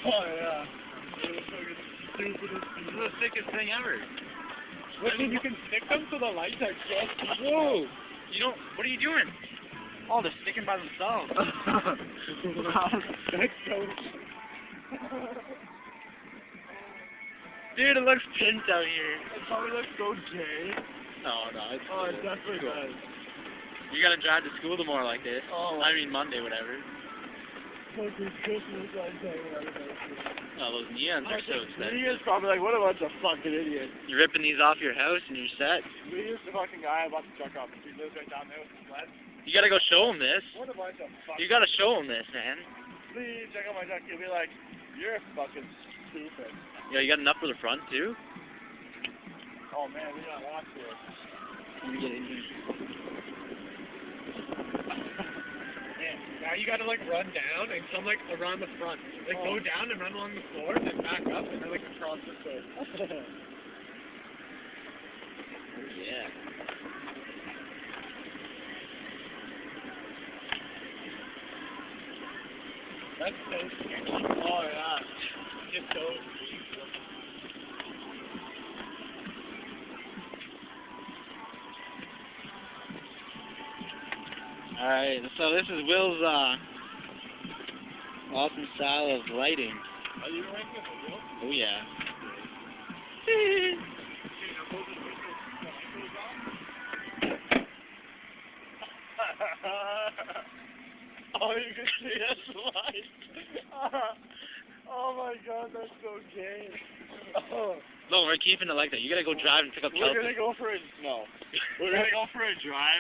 yeah. This is the sickest thing ever. What, dude, you can stick them to the lights are just... Whoa! You don't... What are you doing? Oh, they're sticking by themselves. That's so... Dude, it looks pink out here. It probably looks so gay. No, it's Oh, cool. it definitely Cool. does. You gotta drive to school tomorrow like this. Oh. I mean Monday, whatever. Fucking Christmas lights everywhere. Oh, those neons are so expensive. He is probably like, what a bunch of fucking idiots. You're ripping these off your house and you're set. We used the fucking guy I bought the truck off. He lives right down there with the sled. You gotta go show him this. What a bunch of fucking... You gotta show him this, man. Please check out my truck. He'll be like, you're fucking stupid. Yo, you got enough for the front, too? Oh, man, we got lots here. Let me get in here. Man, now you gotta, like, run down and come, like, around the front. Like, go down and run along the floor, then back up, and then, like, across the floor. Yeah. That's so scary. Oh, yeah. It's so Alright, so this is Will's, awesome style of lighting. Are you ranking this a real? Oh, yeah. Oh, you can see us light. Oh my god, that's so gay. Oh. No, we're keeping it like that. You gotta go drive and pick up We're gonna go for a... No. We're gonna go for a drive.